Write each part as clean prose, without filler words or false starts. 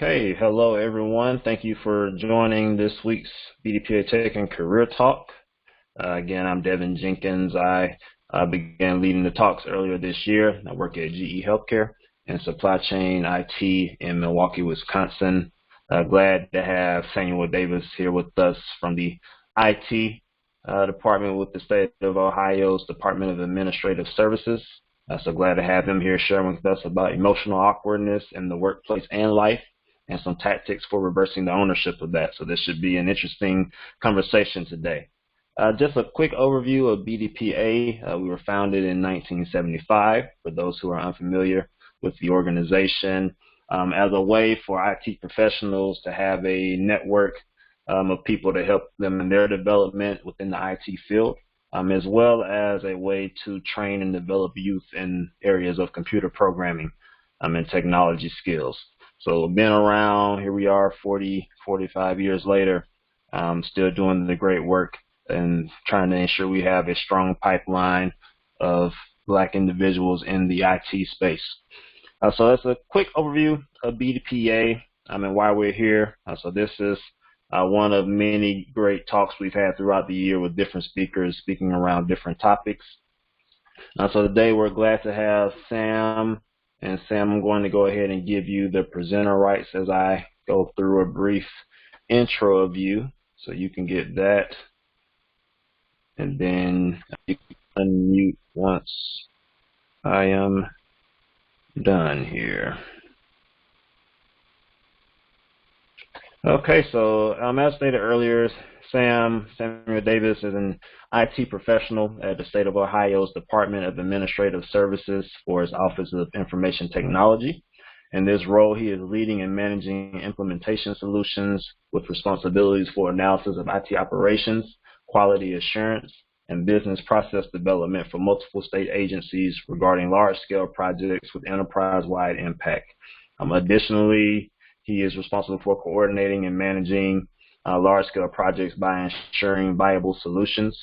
Okay, hello everyone. Thank you for joining this week's Bdpa Tech and Career Talk. Again, I'm Devin Jenkins. I began leading the talks earlier this year. I work at GE Healthcare in supply chain IT in Milwaukee, Wisconsin. Glad to have Samuel Davis here with us from the IT department with the state of Ohio's Department of Administrative Services. So glad to have him here sharing with us about emotional awkwardness in the workplace and life, and some tactics for reversing the ownership of that. So this should be an interesting conversation today. Just a quick overview of BDPA. We were founded in 1975, for those who are unfamiliar with the organization, as a way for IT professionals to have a network of people to help them in their development within the IT field, as well as a way to train and develop youth in areas of computer programming and technology skills. So been around, here we are 45 years later, still doing the great work and trying to ensure we have a strong pipeline of Black individuals in the IT space. So that's a quick overview of BDPA and why we're here. So this is one of many great talks we've had throughout the year with different speakers speaking around different topics. So today we're glad to have Sam. And Sam, I'm going to go ahead and give you the presenter rights as I go through a brief intro of you, so you can get that. And then you can unmute once I am done here. Okay, so as stated earlier, Samuel Davis is an IT professional at the state of Ohio's Department of Administrative Services for its Office of Information Technology. In this role, he is leading and managing implementation solutions with responsibilities for analysis of IT operations, quality assurance, and business process development for multiple state agencies regarding large-scale projects with enterprise-wide impact. Additionally, he is responsible for coordinating and managing large-scale projects by ensuring viable solutions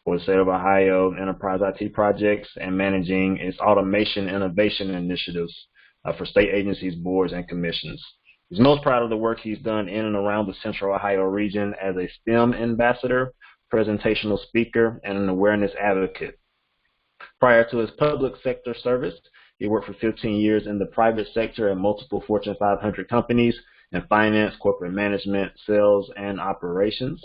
for the state of Ohio enterprise IT projects and managing its automation innovation initiatives for state agencies, boards, and commissions. He's most proud of the work he's done in and around the Central Ohio region as a STEM ambassador, presentational speaker, and an awareness advocate. Prior to his public sector service, he worked for 15 years in the private sector at multiple Fortune 500 companies in finance, corporate management, sales, and operations.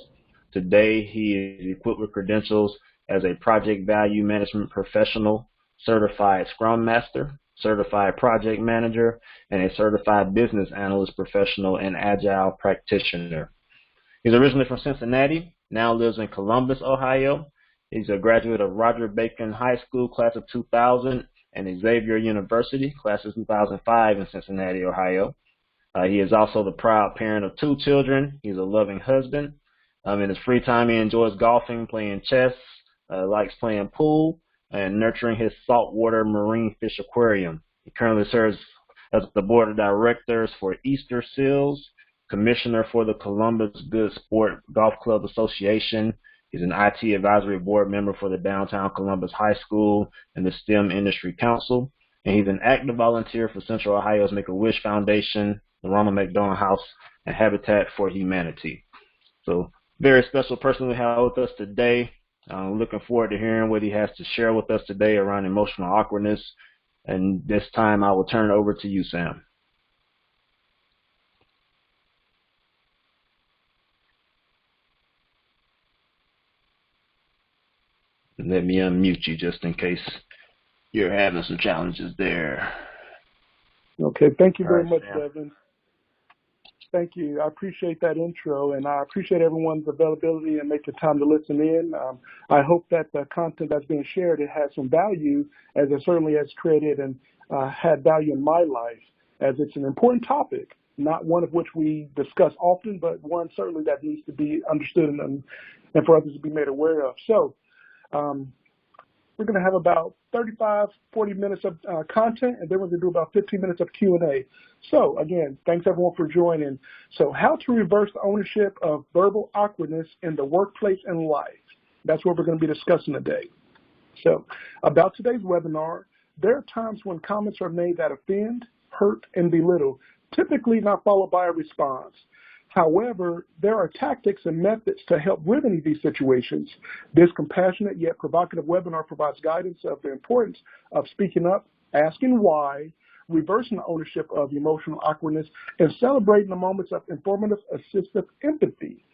Today, he is equipped with credentials as a project value management professional, certified Scrum Master, certified project manager, and a certified business analyst professional and agile practitioner. He's originally from Cincinnati, now lives in Columbus, Ohio. He's a graduate of Roger Bacon High School, class of 2000, and Xavier University, class of 2005 in Cincinnati, Ohio. He is also the proud parent of 2 children. He's a loving husband. In his free time, he enjoys golfing, playing chess, likes playing pool, and nurturing his saltwater marine fish aquarium. He currently serves as the board of directors for Easter Seals, commissioner for the Columbus Good Sport Golf Club Association. He's an IT advisory board member for the Downtown Columbus High School and the STEM Industry Council. And he's an active volunteer for Central Ohio's Make-A-Wish Foundation, the Ronald McDonald House, and Habitat for Humanity. So very special person we have with us today. Looking forward to hearing what he has to share with us today around emotional awkwardness. And this time I will turn it over to you, Sam. Let me unmute you just in case you're having some challenges there. Okay, thank you very much, Devin. Thank you. I appreciate that intro, and I appreciate everyone's availability and making time to listen in. I hope that the content that's being shared, it has some value, as it certainly has created and had value in my life, as it's an important topic, not one of which we discuss often, but one certainly that needs to be understood and for others to be made aware of. So we're going to have about 35, 40 minutes of content, and then we're going to do about 15 minutes of Q&A. So, again, thanks everyone for joining. So, how to reverse the ownership of verbal awkwardness in the workplace and life. That's what we're going to be discussing today. So, about today's webinar, there are times when comments are made that offend, hurt, and belittle typically not followed by a response. However, there are tactics and methods to help remedy these situations. This compassionate yet provocative webinar provides guidance of the importance of speaking up, asking why, reversing the ownership of emotional awkwardness, and celebrating the moments of informative, assistive empathy.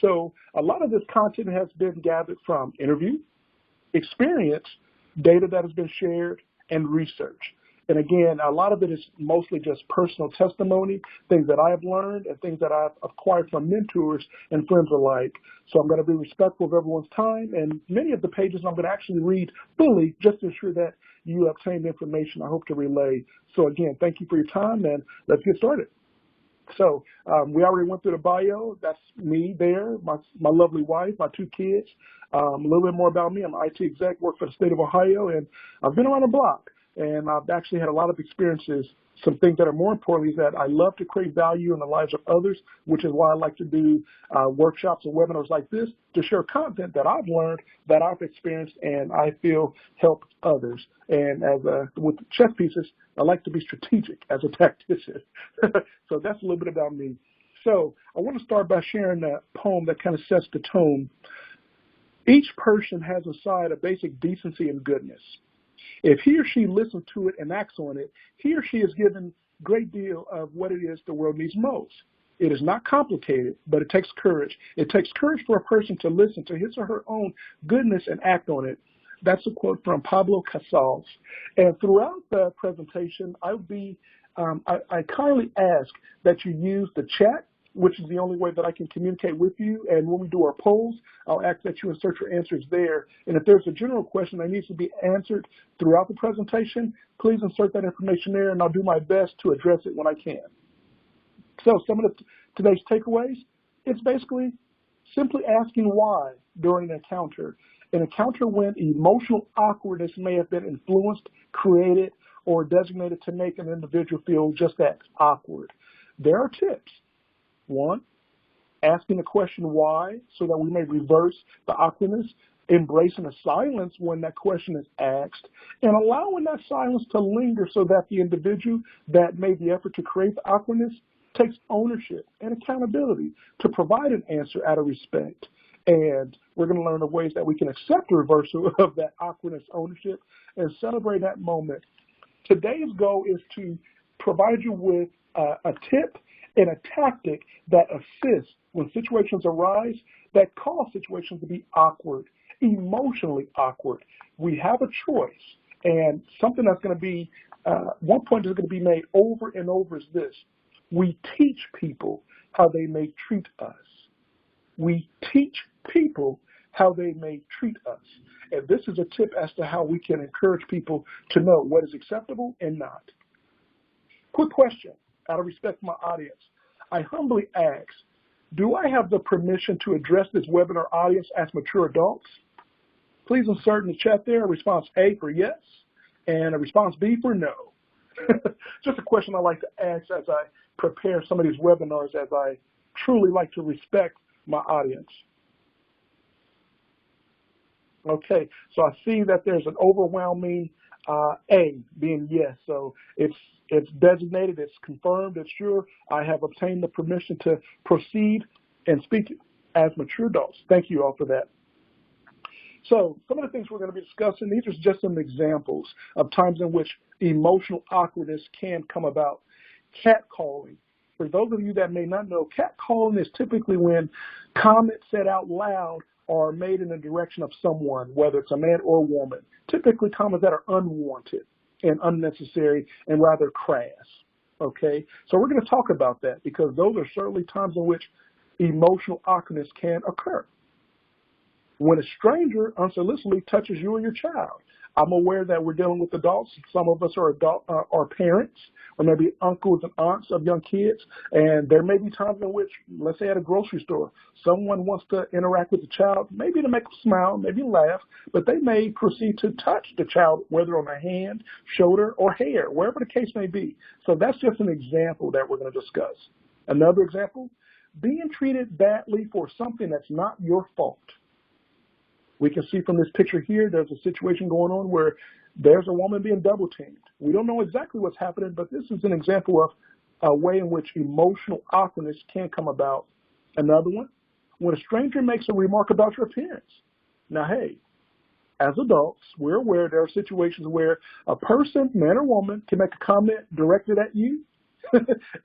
So a lot of this content has been gathered from interview, experience, data that has been shared, and research. And again, a lot of it is mostly just personal testimony, things that I have learned and things that I've acquired from mentors and friends alike. So I'm going to be respectful of everyone's time, and many of the pages I'm going to actually read fully just to ensure that you obtain the information I hope to relay. So again, thank you for your time, and let's get started. So we already went through the bio. That's me there, my lovely wife, my 2 kids. A little bit more about me. I'm an IT exec, work for the state of Ohio, and I've been around the block. And I've actually had a lot of experiences. Some things that are more important is that I love to create value in the lives of others, which is why I like to do workshops and webinars like this to share content that I've learned, that I've experienced, and I feel help others. And as with chess pieces, I like to be strategic as a tactician. So that's a little bit about me. So I want to start by sharing a poem that kind of sets the tone. Each person has inside a basic decency and goodness. If he or she listens to it and acts on it, he or she is given a great deal of what it is the world needs most. It is not complicated, but it takes courage. It takes courage for a person to listen to his or her own goodness and act on it. That's a quote from Pablo Casals. And throughout the presentation, I kindly ask that you use the chat, which is the only way that I can communicate with you. And when we do our polls, I'll ask that you insert your answers there. And if there's a general question that needs to be answered throughout the presentation, please insert that information there, and I'll do my best to address it when I can. So some of today's takeaways, it's basically simply asking why during an encounter. An encounter when emotional awkwardness may have been influenced, created, or designated to make an individual feel just that, awkward. There are tips. 1, asking the question why so that we may reverse the awkwardness, embracing the silence when that question is asked, and allowing that silence to linger so that the individual that made the effort to create the awkwardness takes ownership and accountability to provide an answer out of respect. And we're going to learn the ways that we can accept the reversal of that awkwardness ownership and celebrate that moment. Today's goal is to provide you with a tip and a tactic that assists when situations arise that cause situations to be awkward, emotionally awkward. We have a choice, and something that's going to be, one point that's going to be made over and over is this. We teach people how they may treat us. We teach people how they may treat us. And this is a tip as to how we can encourage people to know what is acceptable and not. Quick question. Out of respect for my audience, I humbly ask, do I have the permission to address this webinar audience as mature adults? Please insert in the chat there a response A for yes and a response B for no. Just a question I like to ask as I prepare some of these webinars, as I truly like to respect my audience. Okay, so I see that there's an overwhelming A being yes. So it's designated, it's confirmed, it's sure. I have obtained the permission to proceed and speak as mature adults. Thank you all for that. So some of the things we're going to be discussing, these are just some examples of times in which emotional awkwardness can come about. Catcalling. For those of you that may not know, catcalling is typically when comments said out loud are made in the direction of someone, whether it's a man or a woman. Typically comments that are unwanted and unnecessary and rather crass. Okay, so we're going to talk about that because those are certainly times in which emotional awkwardness can occur. When a stranger unsolicitedly touches you or your child, I'm aware that we're dealing with adults. Some of us are parents, or maybe uncles and aunts of young kids, and there may be times in which, let's say at a grocery store, someone wants to interact with the child, maybe to make them smile, maybe laugh, but they may proceed to touch the child, whether on a hand, shoulder, or hair, wherever the case may be. So that's just an example that we're going to discuss. Another example, being treated badly for something that's not your fault. We can see from this picture here, there's a situation going on where there's a woman being double teamed. We don't know exactly what's happening, but this is an example of a way in which emotional awkwardness can come about. Another one, when a stranger makes a remark about your appearance. Now, hey, as adults, we're aware there are situations where a person, man or woman, can make a comment directed at you,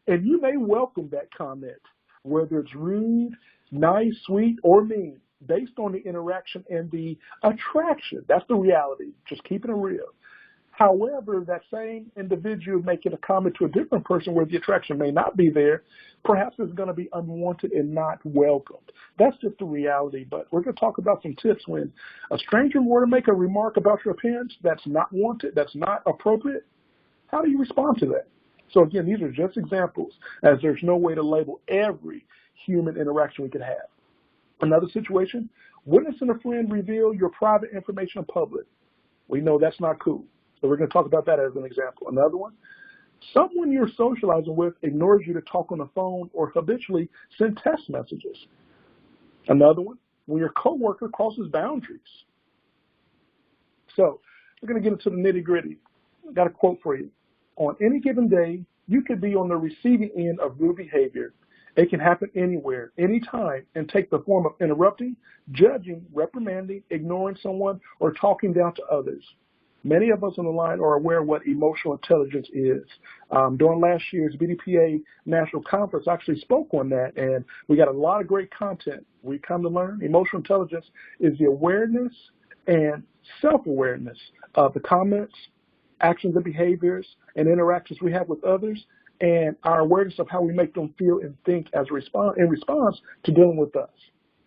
and you may welcome that comment, whether it's rude, nice, sweet, or mean, based on the interaction and the attraction. That's the reality, just keeping it real. However, that same individual making a comment to a different person where the attraction may not be there, perhaps it's going to be unwanted and not welcomed. That's just the reality. But we're going to talk about some tips when a stranger were to make a remark about your appearance that's not wanted, that's not appropriate. How do you respond to that? So again, these are just examples, as there's no way to label every human interaction we could have. Another situation, witnessing a friend reveal your private information in public. We know that's not cool. So we're going to talk about that as an example. Another one, someone you're socializing with ignores you to talk on the phone or habitually send text messages. Another one, when your coworker crosses boundaries. So we're going to get into the nitty-gritty. I got a quote for you. On any given day, you could be on the receiving end of rude behavior. It can happen anywhere, anytime, and take the form of interrupting, judging, reprimanding, ignoring someone, or talking down to others. Many of us on the line are aware of what emotional intelligence is. During last year's Bdpa National Conference, I actually spoke on that, and we got a lot of great content. We come to learn emotional intelligence is the awareness and self-awareness of the comments, actions and behaviors, and interactions we have with others, and our awareness of how we make them feel and think as in response to dealing with us.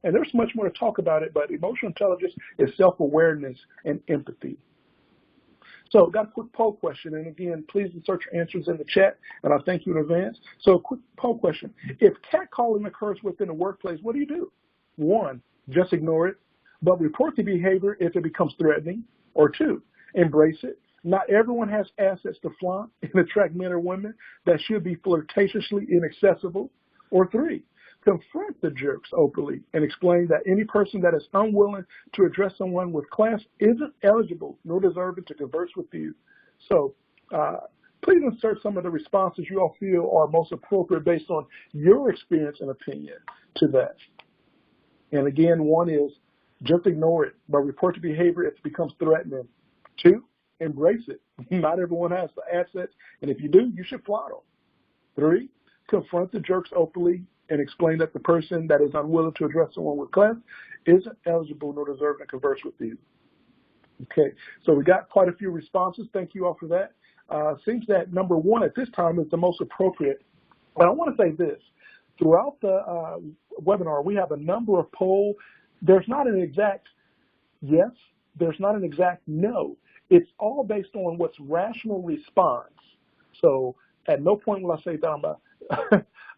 And there's much more to talk about it, but emotional intelligence is self-awareness and empathy. So got a quick poll question, and again, please insert your answers in the chat, and I thank you in advance. So a quick poll question. If catcalling occurs within the workplace, what do you do? 1, just ignore it, but report the behavior if it becomes threatening. Or 2, embrace it. Not everyone has assets to flaunt and attract men or women that should be flirtatiously inaccessible. Or 3, confront the jerks openly and explain that any person that is unwilling to address someone with class isn't eligible nor deserving to converse with you. So please insert some of the responses you all feel are most appropriate based on your experience and opinion to that. And again, 1 is just ignore it, but report the behavior if it becomes threatening. 2, embrace it. Not everyone has the assets, and if you do, you should flaunt them. 3, confront the jerks openly and explain that the person that is unwilling to address someone with class isn't eligible nor deserving to converse with you. Okay, so we got quite a few responses. Thank you all for that. Seems that number 1 at this time is the most appropriate. But I want to say this. Throughout the webinar, we have a number of polls. There's not an exact yes. There's not an exact no. It's all based on what's rational response. So at no point will I say that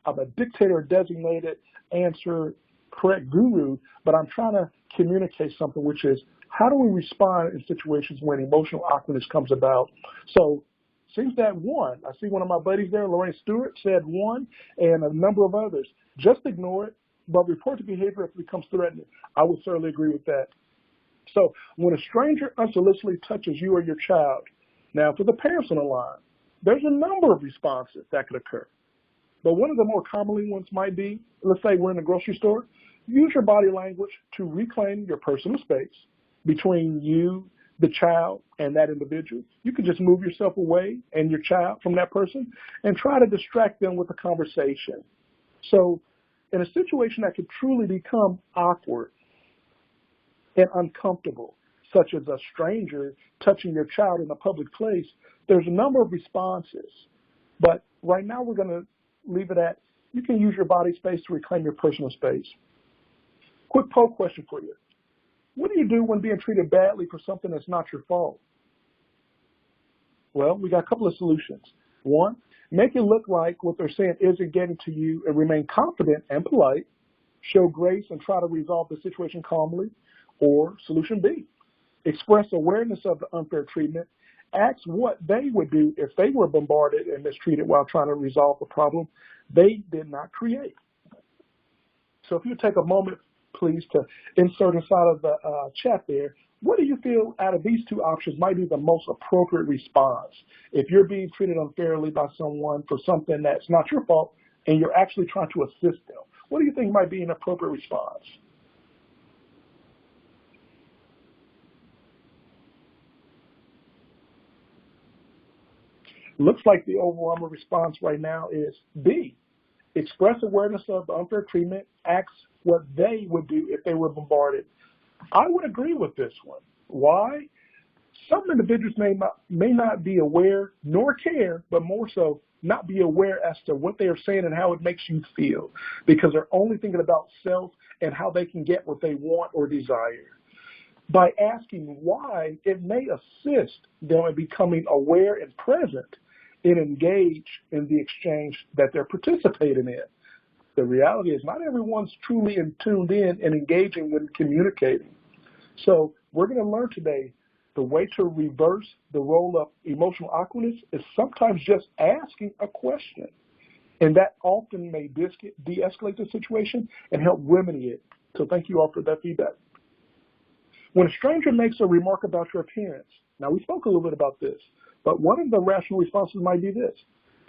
I'm a dictator designated answer correct guru, but I'm trying to communicate something, which is how do we respond in situations when emotional awkwardness comes about? So seems that 1, I see one of my buddies there, Lorraine Stewart, said 1, and a number of others. Just ignore it, but report the behavior if it becomes threatening. I would certainly agree with that. So when a stranger unsolicitedly touches you or your child, now for the parents on the line, there's a number of responses that could occur. But one of the more commonly ones might be, let's say we're in a grocery store, use your body language to reclaim your personal space between you, the child, and that individual. You can just move yourself away and your child from that person and try to distract them with a conversation. So in a situation that could truly become awkward and uncomfortable, such as a stranger touching your child in a public place, there's a number of responses. But right now we're going to leave it at, you can use your body space to reclaim your personal space. Quick poll question for you. What do you do when being treated badly for something that's not your fault? Well, we got a couple of solutions. 1, make it look like what they're saying isn't getting to you and remain confident and polite. Show grace and try to resolve the situation calmly. Or solution B, express awareness of the unfair treatment. Ask what they would do if they were bombarded and mistreated while trying to resolve a problem they did not create. So if you take a moment, please, to insert inside of the chat there What do you feel out of these two options might be the most appropriate response? If you're being treated unfairly by someone for something that's not your fault and you're actually trying to assist them, what do you think might be an appropriate response? Looks like the overwhelming response right now is B. Express awareness of the unfair treatment, ask what they would do if they were bombarded. I would agree with this one. Why? Some individuals may not be aware nor care, but more so not be aware as to what they are saying and how it makes you feel, because they're only thinking about self and how they can get what they want or desire. By asking why, it may assist them in becoming aware and present and engage in the exchange that they're participating in. The reality is not everyone's truly tuned in and engaging when communicating. So we're going to learn today the way to reverse the role of emotional awkwardness is sometimes just asking a question. And that often may de-escalate the situation and help remedy it. So thank you all for that feedback. When a stranger makes a remark about your appearance, now we spoke a little bit about this, but one of the rational responses might be this: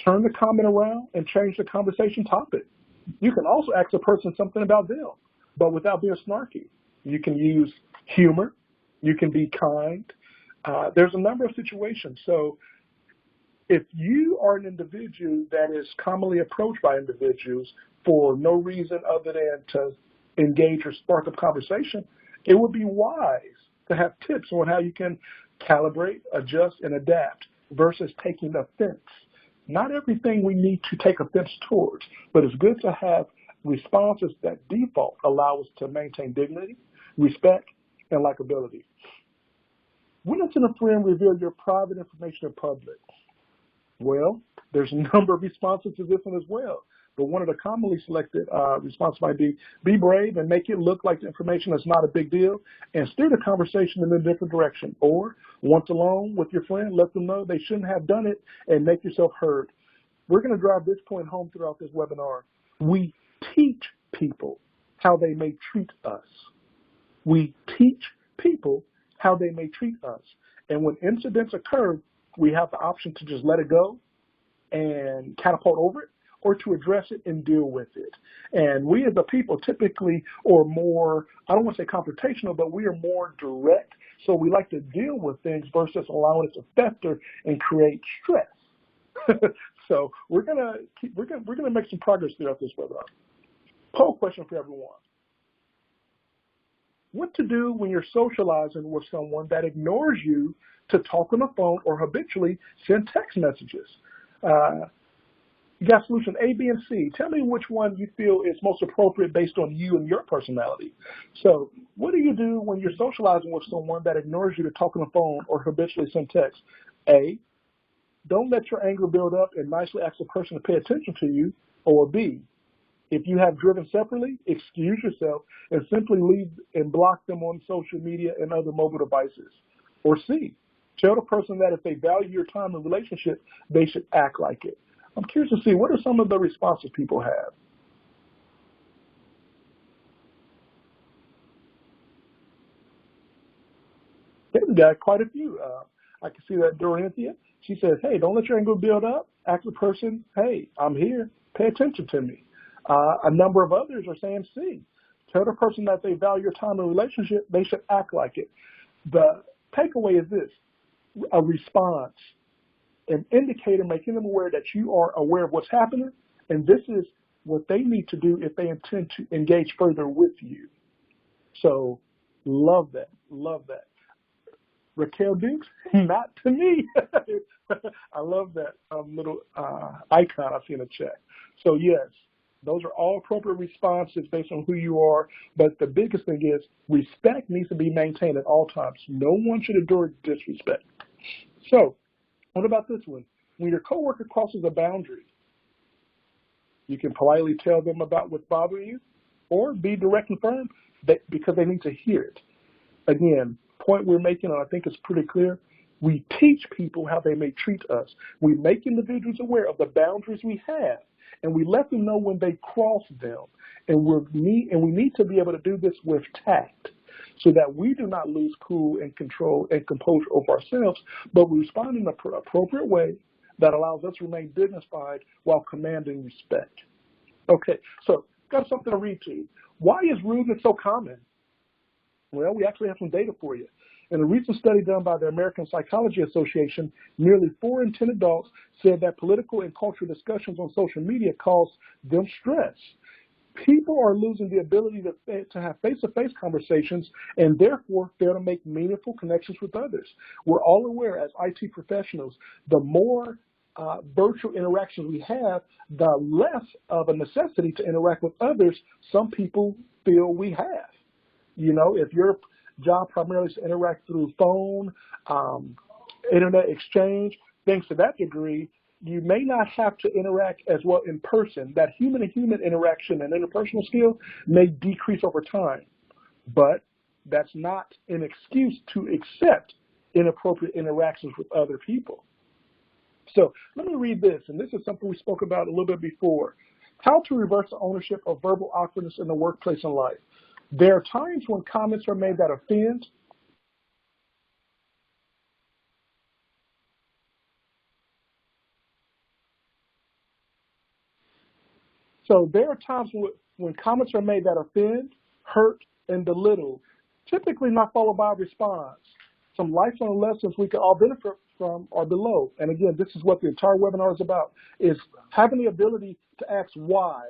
turn the comment around and change the conversation topic. You can also ask a person something about them, but without being snarky. You can use humor. You can be kind. There's a number of situations. So if you are an individual that is commonly approached by individuals for no reason other than to engage or spark up conversation, it would be wise to have tips on how you can calibrate, adjust, and adapt versus taking offense. Not everything we need to take offense towards, but it's good to have responses that default allow us to maintain dignity, respect, and likability. When does a friend reveal your private information in public? Well, there's a number of responses to this one as well. But one of the commonly selected responses might be brave and make it look like the information is not a big deal and steer the conversation in a different direction. Or, once alone with your friend, let them know they shouldn't have done it and make yourself heard. We're going to drive this point home throughout this webinar. We teach people how they may treat us. We teach people how they may treat us. And when incidents occur, we have the option to just let it go and catapult over it, or to address it and deal with it. And we as a people typically are more, I don't want to say confrontational, but we are more direct. So we like to deal with things versus allowing it to fester and create stress. So we're gonna make some progress throughout this webinar. Poll question for everyone: what to do when you're socializing with someone that ignores you to talk on the phone or habitually send text messages? You got solution A, B, and C. Tell me which one you feel is most appropriate based on you and your personality. So what do you do when you're socializing with someone that ignores you to talk on the phone or habitually send text? A, don't let your anger build up and nicely ask the person to pay attention to you. Or B, if you have driven separately, excuse yourself and simply leave and block them on social media and other mobile devices. Or C, tell the person that if they value your time and relationship, they should act like it. I'm curious to see, what are some of the responses people have? Okay, we got quite a few. I can see that Dorothea. She says, hey, don't let your anger build up. Ask the person, hey, I'm here. Pay attention to me. A number of others are saying C. Tell the person that they value your time and relationship, they should act like it. The takeaway is this: a response, an indicator making them aware that you are aware of what's happening, and this is what they need to do if they intend to engage further with you. So love that, love that. Raquel Dukes, not to me. I love that little icon I see in the chat. So yes, those are all appropriate responses based on who you are, but the biggest thing is respect needs to be maintained at all times. No one should endure disrespect. So what about this one? When your coworker crosses a boundary, you can politely tell them about what's bothering you, or be direct and firm because they need to hear it. Again, point we're making, and I think it's pretty clear, we teach people how they may treat us. We make individuals aware of the boundaries we have, and we let them know when they cross them. And we need to be able to do this with tact. so that we do not lose cool and control and composure over ourselves, but we respond in an appropriate way that allows us to remain dignified while commanding respect. Okay, so got something to read to you. Why is rudeness so common? Well, we actually have some data for you. In a recent study done by the American Psychology Association, nearly 4 in 10 adults said that political and cultural discussions on social media cause them stress. People are losing the ability to have face-to-face conversations and therefore fail to make meaningful connections with others. We're all aware as IT professionals, the more virtual interactions we have, the less of a necessity to interact with others some people feel we have. You know, if your job primarily is to interact through phone, internet exchange, things to that degree, you may not have to interact as well in person. That human-to-human interaction and interpersonal skill may decrease over time, but that's not an excuse to accept inappropriate interactions with other people. So let me read this, and this is something we spoke about a little bit before. How to reverse the ownership of verbal awkwardness in the workplace and life. There are times when comments are made that offend. So there are times when comments are made that offend, hurt, and belittle, typically not followed by a response. Some lifelong lessons we can all benefit from are below. And again, this is what the entire webinar is about, is having the ability to ask why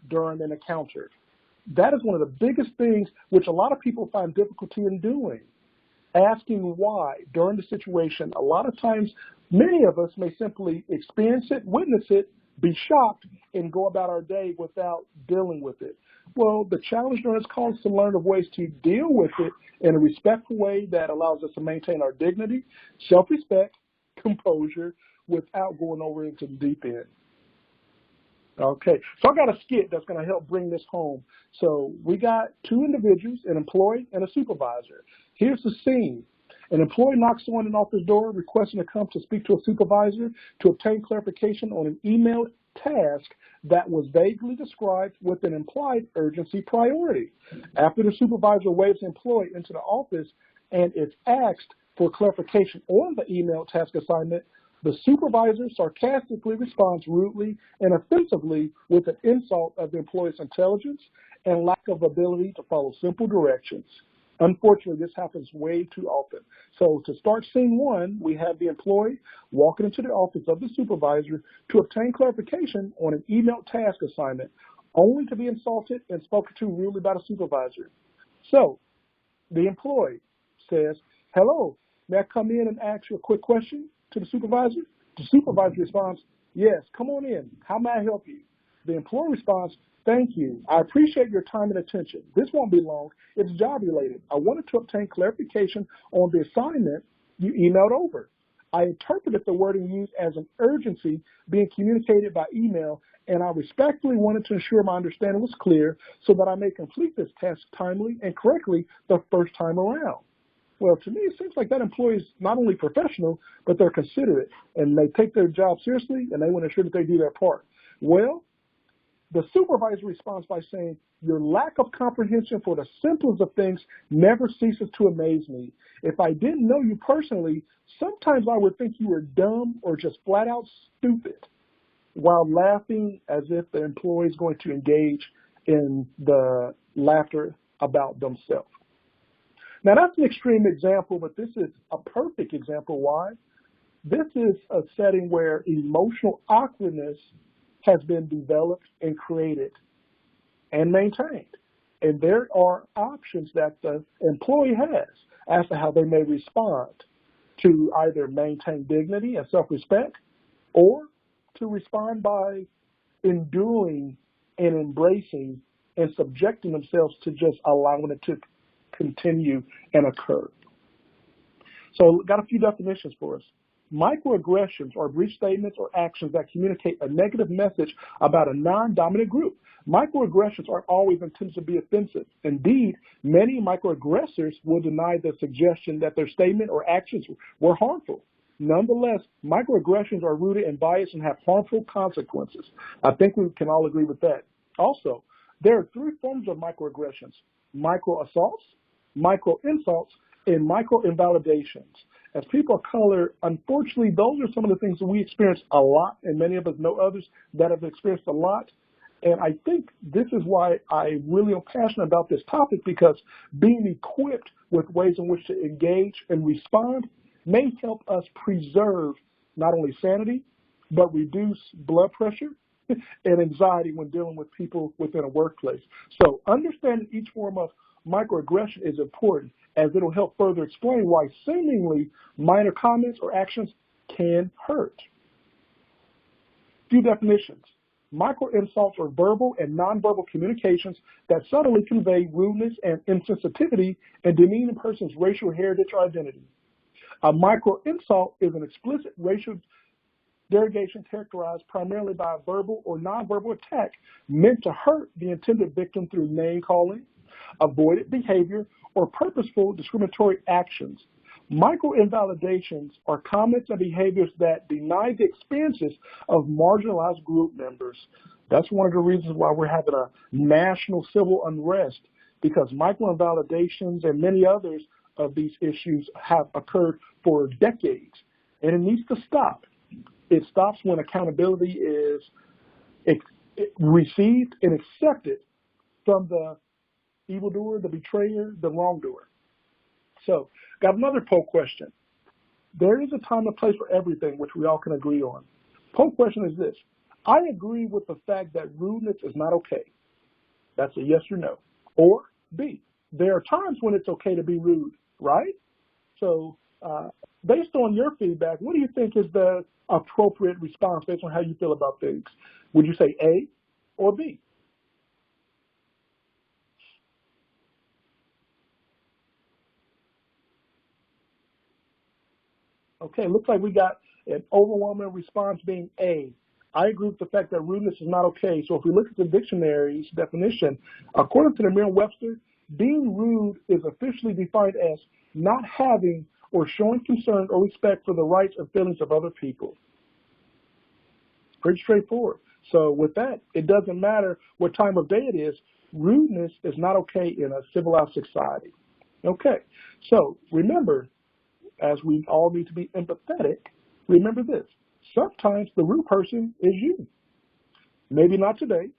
during an encounter. That is one of the biggest things which a lot of people find difficulty in doing. Asking why during the situation. A lot of times, many of us may simply experience it, witness it, be shocked, and go about our day without dealing with it. Well, the challenge during this call is to learn of ways to deal with it in a respectful way that allows us to maintain our dignity, self-respect, composure, without going over into the deep end. Okay, so I got a skit that's going to help bring this home. So we got 2 individuals, an employee and a supervisor. Here's the scene. An employee knocks on an office door requesting to come to speak to a supervisor to obtain clarification on an emailed task that was vaguely described with an implied urgency priority. After the supervisor waves the employee into the office and is asked for clarification on the email task assignment, the supervisor sarcastically responds rudely and offensively with an insult of the employee's intelligence and lack of ability to follow simple directions. Unfortunately, this happens way too often. So to start scene 1, we have the employee walking into the office of the supervisor to obtain clarification on an email task assignment, only to be insulted and spoken to rudely by the supervisor. So the employee says, "Hello, may I come in and ask you a quick question?" to the supervisor. The supervisor responds, "Yes, come on in. How may I help you?" The employee responds, "Thank you. I appreciate your time and attention. This won't be long. It's job related. I wanted to obtain clarification on the assignment you emailed over. I interpreted the wording used as an urgency being communicated by email, and I respectfully wanted to ensure my understanding was clear so that I may complete this task timely and correctly the first time around." Well, to me, it seems like that employee is not only professional, but they're considerate, and they take their job seriously, and they want to ensure that they do their part. Well, the supervisor responds by saying, "Your lack of comprehension for the simplest of things never ceases to amaze me. If I didn't know you personally, sometimes I would think you were dumb or just flat out stupid," while laughing as if the employee is going to engage in the laughter about themselves. Now, that's an extreme example, but this is a perfect example. Why? This is a setting where emotional awkwardness has been developed and created and maintained. And there are options that the employee has as to how they may respond to either maintain dignity and self-respect or to respond by enduring and embracing and subjecting themselves to just allowing it to continue and occur. So got a few definitions for us. Microaggressions are brief statements or actions that communicate a negative message about a non-dominant group. Microaggressions aren't always intended to be offensive. Indeed, many microaggressors will deny the suggestion that their statement or actions were harmful. Nonetheless, microaggressions are rooted in bias and have harmful consequences. I think we can all agree with that. Also, there are 3 forms of microaggressions: microassaults, micro insults, and micro invalidations. As people of color, unfortunately, those are some of the things that we experience a lot, and many of us know others that have experienced a lot. And I think this is why I really am passionate about this topic, because being equipped with ways in which to engage and respond may help us preserve not only sanity, but reduce blood pressure and anxiety when dealing with people within a workplace. So understanding each form of microaggression is important, as it'll help further explain why seemingly minor comments or actions can hurt. Few definitions. Micro insults are verbal and nonverbal communications that subtly convey rudeness and insensitivity and demean a person's racial heritage or identity. A micro insult is an explicit racial derogation characterized primarily by a verbal or nonverbal attack meant to hurt the intended victim through name calling, avoided behavior, or purposeful discriminatory actions. Micro-invalidations are comments and behaviors that deny the experiences of marginalized group members. That's one of the reasons why we're having a national civil unrest, because micro-invalidations and many others of these issues have occurred for decades, and it needs to stop. It stops when accountability is received and accepted from the evildoer, the betrayer, the wrongdoer. So, got another poll question. There is a time and place for everything, which we all can agree on. Poll question is this: I agree with the fact that rudeness is not okay. That's a yes or no. Or B, there are times when it's okay to be rude, right? So, based on your feedback, what do you think is the appropriate response based on how you feel about things? Would you say A or B? Okay, looks like we got an overwhelming response being A. I agree with the fact that rudeness is not okay. So if we look at the dictionary's definition, according to the Merriam-Webster, being rude is officially defined as not having or showing concern or respect for the rights and feelings of other people. Pretty straightforward. So with that, it doesn't matter what time of day it is, rudeness is not okay in a civilized society. Okay, so remember, as we all need to be empathetic, remember this: sometimes the rude person is you. Maybe not today,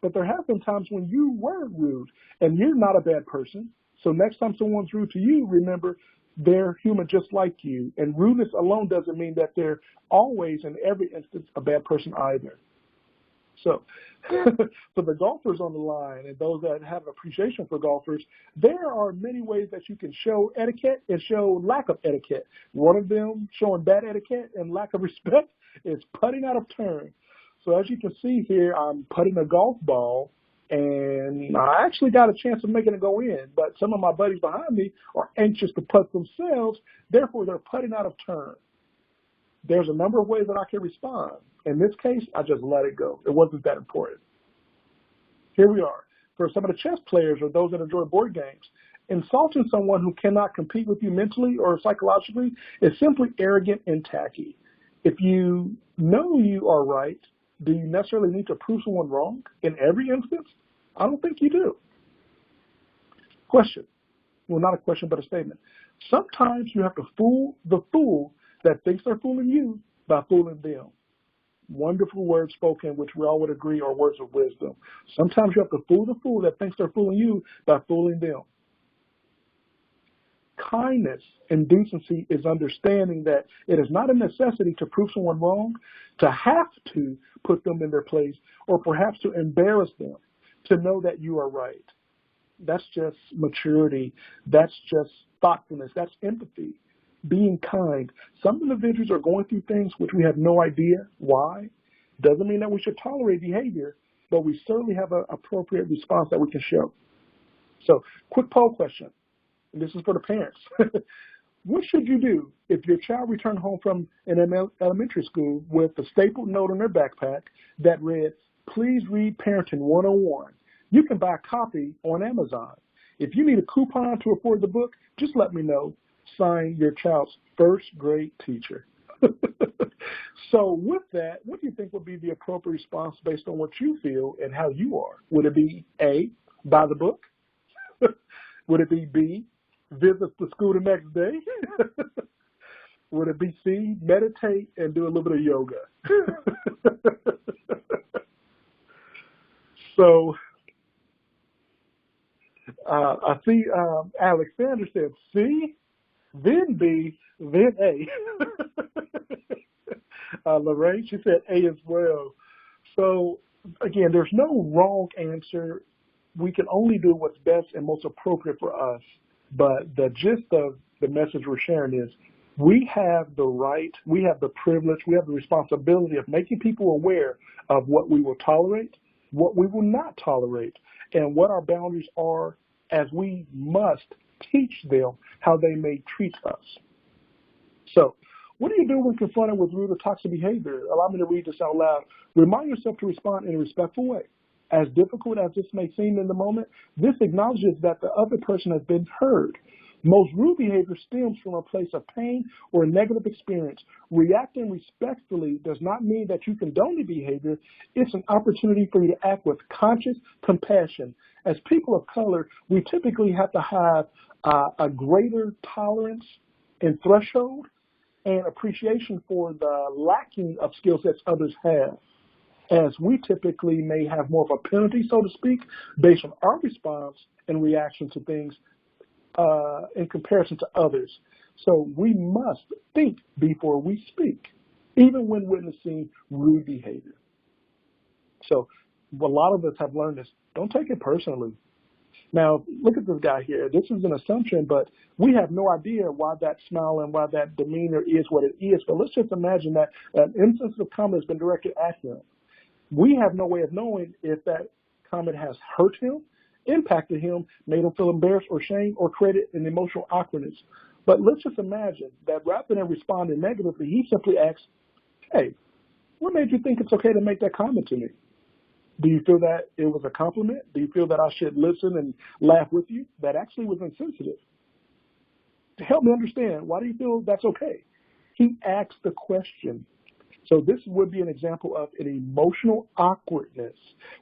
but there have been times when you were rude, and you're not a bad person. So next time someone's rude to you, remember they're human just like you. And rudeness alone doesn't mean that they're always, in every instance, a bad person either. So for the golfers on the line and those that have appreciation for golfers, there are many ways that you can show etiquette and show lack of etiquette. One of them, showing bad etiquette and lack of respect, is putting out of turn. So as you can see here, I'm putting a golf ball, and I actually got a chance of making it go in, but some of my buddies behind me are anxious to putt themselves, therefore they're putting out of turn. There's a number of ways that I can respond. In this case, I just let it go. It wasn't that important. Here we are. For some of the chess players or those that enjoy board games, insulting someone who cannot compete with you mentally or psychologically is simply arrogant and tacky. If you know you are right, do you necessarily need to prove someone wrong in every instance? I don't think you do. Question. Well, not a question, but a statement. Sometimes you have to fool the fool that thinks they're fooling you by fooling them. Wonderful words spoken, which we all would agree are words of wisdom. Sometimes you have to fool the fool that thinks they're fooling you by fooling them. Kindness and decency is understanding that it is not a necessity to prove someone wrong, to have to put them in their place, or perhaps to embarrass them, to know that you are right. That's just maturity. That's just thoughtfulness. That's empathy. Being kind. Some individuals are going through things which we have no idea why. Doesn't mean that we should tolerate behavior, but we certainly have an appropriate response that we can show. So, quick poll question. And this is for the parents. What should you do if your child returned home from an elementary school with a stapled note on their backpack that read, "Please read Parenting 101. You can buy a copy on Amazon. If you need a coupon to afford the book, just let me know. Sign, your child's first grade teacher." So with that, what do you think would be the appropriate response based on what you feel and how you are? Would it be A, buy the book? Would it be B, Visit the school the next day? Would it be C, meditate and do a little bit of yoga? So I see Alexander said C, then B, then A. Lorraine, she said A as well. So again, there's no wrong answer. We can only do what's best and most appropriate for us. But the gist of the message we're sharing is we have the right, we have the privilege, we have the responsibility of making people aware of what we will tolerate, what we will not tolerate, and what our boundaries are, as we must teach them how they may treat us. So, what do you do when confronted with rude or toxic behavior? Allow me to read this out loud. Remind yourself to respond in a respectful way. As difficult as this may seem in the moment, this acknowledges that the other person has been heard. Most rude behavior stems from a place of pain or a negative experience. Reacting respectfully does not mean that you condone the behavior. It's an opportunity for you to act with conscious compassion. As people of color, we typically have to have a greater tolerance and threshold and appreciation for the lacking of skill sets others have, as we typically may have more of a penalty, so to speak, based on our response and reaction to things in comparison to others. So we must think before we speak, even when witnessing rude behavior. So a lot of us have learned this. Don't take it personally. Now, look at this guy here. This is an assumption, but we have no idea why that smile and why that demeanor is what it is. But let's just imagine that an insensitive comment has been directed at him. We have no way of knowing if that comment has hurt him, impacted him, made him feel embarrassed or shamed, or created an emotional awkwardness. But let's just imagine that rather than responding negatively, he simply asks, hey, what made you think it's okay to make that comment to me? Do you feel that it was a compliment? Do you feel that I should listen and laugh with you? That actually was insensitive. To help me understand, why do you feel that's okay? He asked the question. So this would be an example of an emotional awkwardness,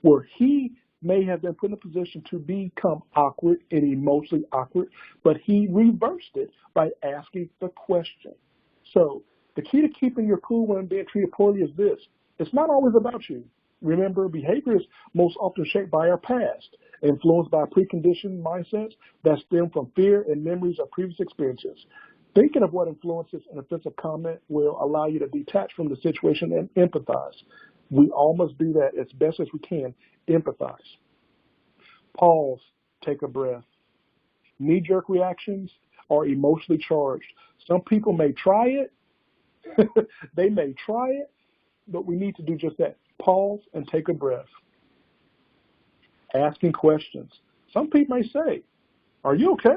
where he may have been put in a position to become awkward and emotionally awkward, but he reversed it by asking the question. So the key to keeping your cool when being treated poorly is this. It's not always about you. Remember, behavior is most often shaped by our past, influenced by preconditioned mindsets that stem from fear and memories of previous experiences. Thinking of what influences an offensive comment will allow you to detach from the situation and empathize. We all must do that as best as we can, empathize. Pause, take a breath. Knee-jerk reactions are emotionally charged. Some people may try it, they may try it, but we need to do just that. Pause and take a breath. Asking questions. Some people may say, are you okay?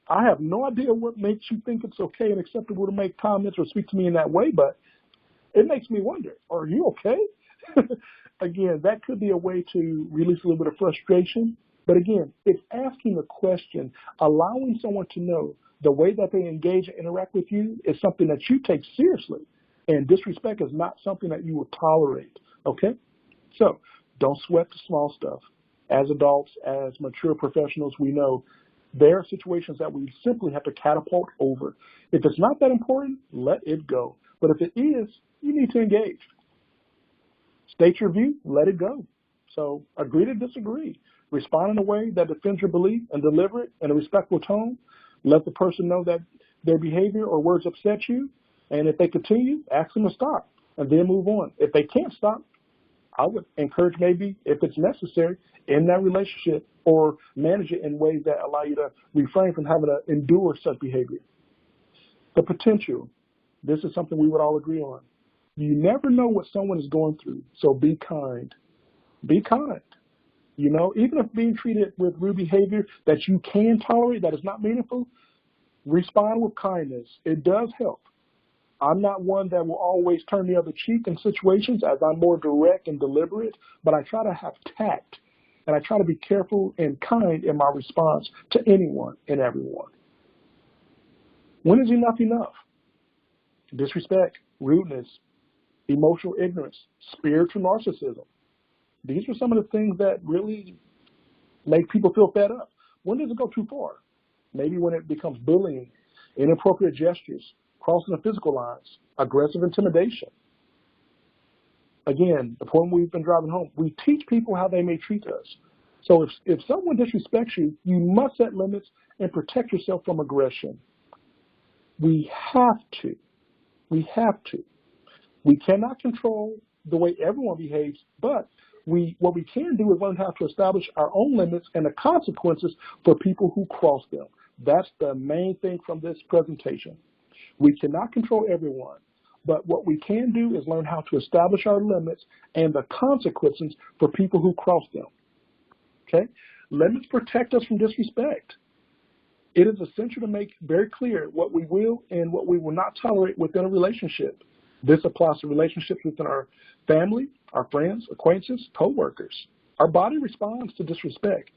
I have no idea what makes you think it's okay and acceptable to make comments or speak to me in that way, but it makes me wonder, are you okay? Again, that could be a way to release a little bit of frustration. But again, it's asking a question, allowing someone to know the way that they engage and interact with you is something that you take seriously. And disrespect is not something that you will tolerate, okay? So don't sweat the small stuff. As adults, as mature professionals, we know there are situations that we simply have to catapult over. If it's not that important, let it go. But if it is, you need to engage. State your view, let it go. So agree to disagree. Respond in a way that defends your belief and deliver it in a respectful tone. Let the person know that their behavior or words upset you. And if they continue, ask them to stop and then move on. If they can't stop, I would encourage maybe, if it's necessary, in that relationship or manage it in ways that allow you to refrain from having to endure such behavior. The potential. This is something we would all agree on. You never know what someone is going through, so be kind. Be kind. You know, even if being treated with rude behavior that you can tolerate, that is not meaningful, respond with kindness. It does help. I'm not one that will always turn the other cheek in situations, as I'm more direct and deliberate, but I try to have tact, and I try to be careful and kind in my response to anyone and everyone. When is enough enough? Disrespect, rudeness, emotional ignorance, spiritual narcissism. These are some of the things that really make people feel fed up. When does it go too far? Maybe when it becomes bullying, inappropriate gestures, crossing the physical lines, aggressive intimidation. Again, the point we've been driving home, we teach people how they may treat us. So if someone disrespects you, you must set limits and protect yourself from aggression. We have to. We have to. We cannot control the way everyone behaves, but what we can do is learn how to establish our own limits and the consequences for people who cross them. That's the main thing from this presentation. We cannot control everyone, but what we can do is learn how to establish our limits and the consequences for people who cross them. Okay? Limits protect us from disrespect. It is essential to make very clear what we will and what we will not tolerate within a relationship. This applies to relationships within our family, our friends, acquaintances, co-workers. Our body responds to disrespect.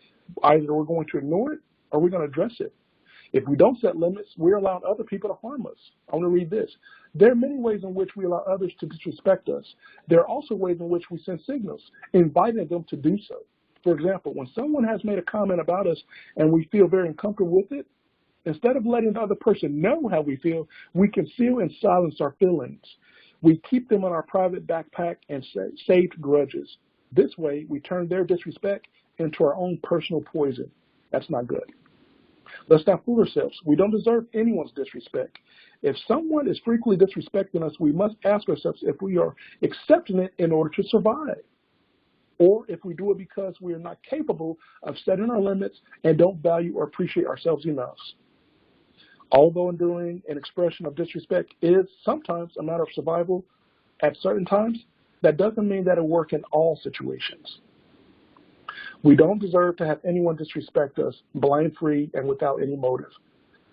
Either we're going to ignore it or we're going to address it. If we don't set limits, we're allowing other people to harm us. I want to read this. There are many ways in which we allow others to disrespect us. There are also ways in which we send signals, inviting them to do so. For example, when someone has made a comment about us and we feel very uncomfortable with it, instead of letting the other person know how we feel, we conceal and silence our feelings. We keep them in our private backpack and saved grudges. This way, we turn their disrespect into our own personal poison. That's not good. Let's not fool ourselves. We don't deserve anyone's disrespect. If someone is frequently disrespecting us, we must ask ourselves if we are accepting it in order to survive, or if we do it because we are not capable of setting our limits and don't value or appreciate ourselves enough. Although enduring an expression of disrespect is sometimes a matter of survival at certain times, that doesn't mean that it works in all situations. We don't deserve to have anyone disrespect us blame-free and without any motive.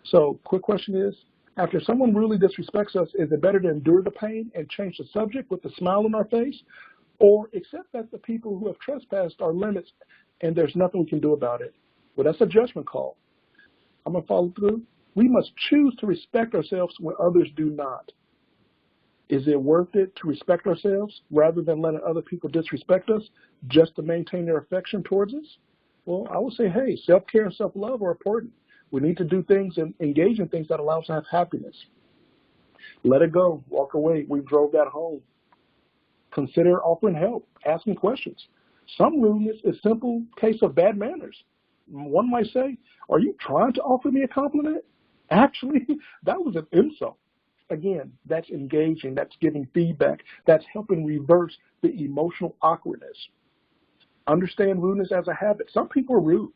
So, quick question is, after someone really disrespects us, is it better to endure the pain and change the subject with a smile on our face, or accept that the people who have trespassed our limits and there's nothing we can do about it? Well, that's a judgment call. I'm going to follow through. We must choose to respect ourselves when others do not. Is it worth it to respect ourselves rather than letting other people disrespect us just to maintain their affection towards us? Well, I would say, hey, self-care and self-love are important. We need to do things and engage in things that allow us to have happiness. Let it go. Walk away. We drove that home. Consider offering help, asking questions. Some rudeness is a simple case of bad manners. One might say, are you trying to offer me a compliment? Actually, that was an insult. Again, that's engaging, that's giving feedback, that's helping reverse the emotional awkwardness. Understand rudeness as a habit. Some people are rude.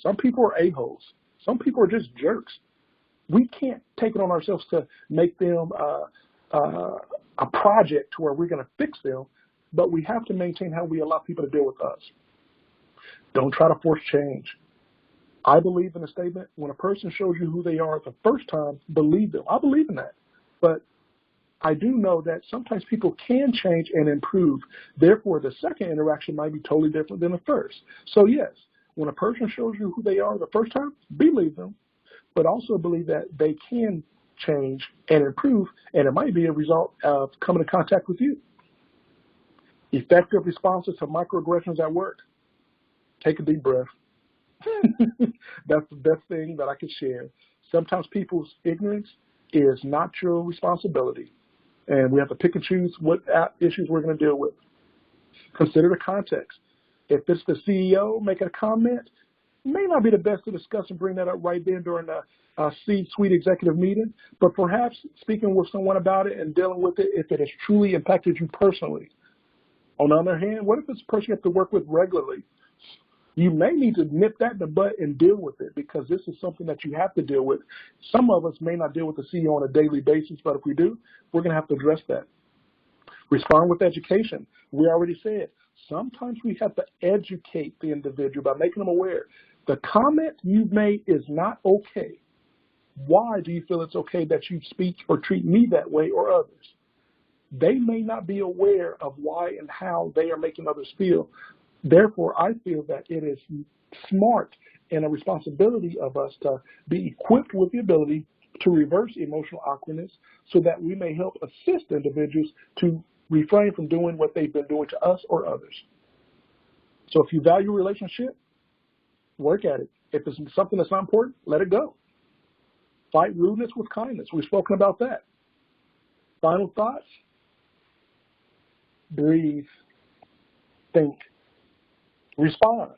Some people are a-holes. Some people are just jerks. We can't take it on ourselves to make them a project to where we're going to fix them, but we have to maintain how we allow people to deal with us. Don't try to force change. I believe in the statement, when a person shows you who they are the first time, believe them. I believe in that. But I do know that sometimes people can change and improve. Therefore, the second interaction might be totally different than the first. So yes, when a person shows you who they are the first time, believe them, but also believe that they can change and improve, and it might be a result of coming in contact with you. Effective responses to microaggressions at work. Take a deep breath. That's the best thing that I can share. Sometimes people's ignorance is not your responsibility, and we have to pick and choose what issues we're going to deal with. Consider the context. If it's the CEO making a comment, it may not be the best to discuss and bring that up right then during a C-suite executive meeting, but perhaps speaking with someone about it and dealing with it if it has truly impacted you personally. On the other hand, what if it's a person you have to work with regularly? You may need to nip that in the butt and deal with it, because this is something that you have to deal with. Some of us may not deal with the CEO on a daily basis, but if we do, we're going to have to address that. Respond with education. We already said, sometimes we have to educate the individual by making them aware. The comment you've made is not okay. Why do you feel it's okay that you speak or treat me that way or others? They may not be aware of why and how they are making others feel. Therefore, I feel that it is smart and a responsibility of us to be equipped with the ability to reverse emotional awkwardness so that we may help assist individuals to refrain from doing what they've been doing to us or others. So if you value a relationship, work at it. If it's something that's not important, let it go. Fight rudeness with kindness. We've spoken about that. Final thoughts? Breathe. Think. Respond.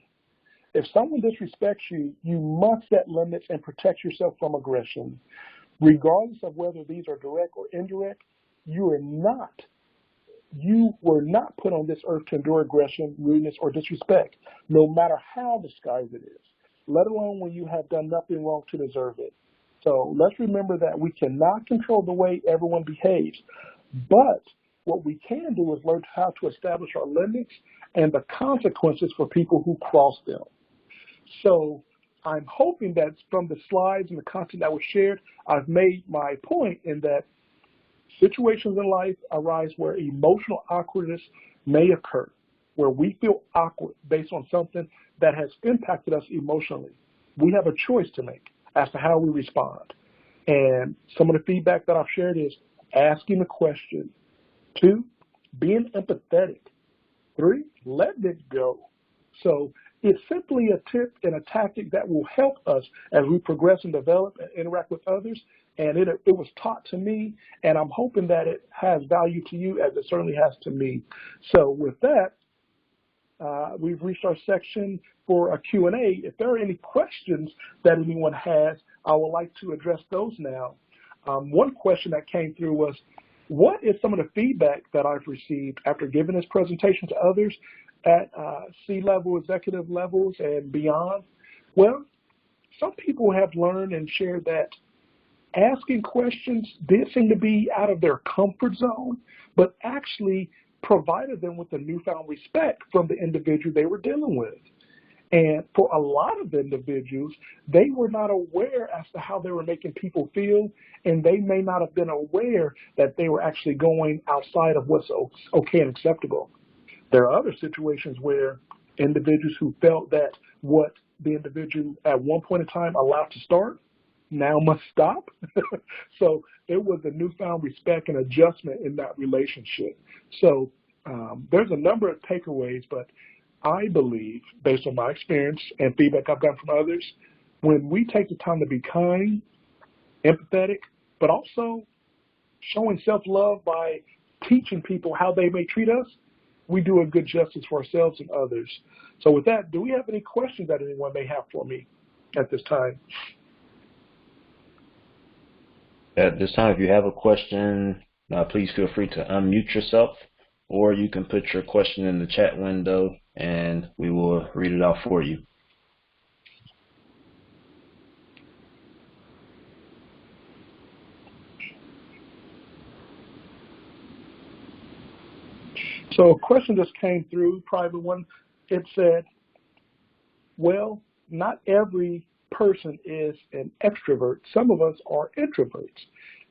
If someone disrespects you, you must set limits and protect yourself from aggression. Regardless of whether these are direct or indirect, you were not put on this earth to endure aggression, rudeness, or disrespect, no matter how disguised it is, let alone when you have done nothing wrong to deserve it. So let's remember that we cannot control the way everyone behaves, but what we can do is learn how to establish our limits and the consequences for people who cross them. So I'm hoping that from the slides and the content that was shared, I've made my point in that situations in life arise where emotional awkwardness may occur, where we feel awkward based on something that has impacted us emotionally. We have a choice to make as to how we respond. And some of the feedback that I've shared is asking a question. 2, being empathetic. 3, letting it go. So it's simply a tip and a tactic that will help us as we progress and develop and interact with others. And it was taught to me, and I'm hoping that it has value to you as it certainly has to me. So with that, we've reached our section for a Q&A. If there are any questions that anyone has, I would like to address those now. One question that came through was, what is some of the feedback that I've received after giving this presentation to others at C-level, executive levels, and beyond? Well, some people have learned and shared that asking questions did seem to be out of their comfort zone, but actually provided them with a newfound respect from the individual they were dealing with. And for a lot of individuals, they were not aware as to how they were making people feel, and they may not have been aware that they were actually going outside of what's okay and acceptable. There are other situations where individuals who felt that what the individual at one point in time allowed to start now must stop. So it was a newfound respect and adjustment in that relationship. So there's a number of takeaways, but I believe, based on my experience and feedback I've gotten from others, when we take the time to be kind, empathetic, but also showing self-love by teaching people how they may treat us, we do a good justice for ourselves and others. So with that, do we have any questions that anyone may have for me at this time? At this time, if you have a question, please feel free to unmute yourself, or you can put your question in the chat window and we will read it out for you. So a question just came through, private one. It said, well, not every person is an extrovert. Some of us are introverts.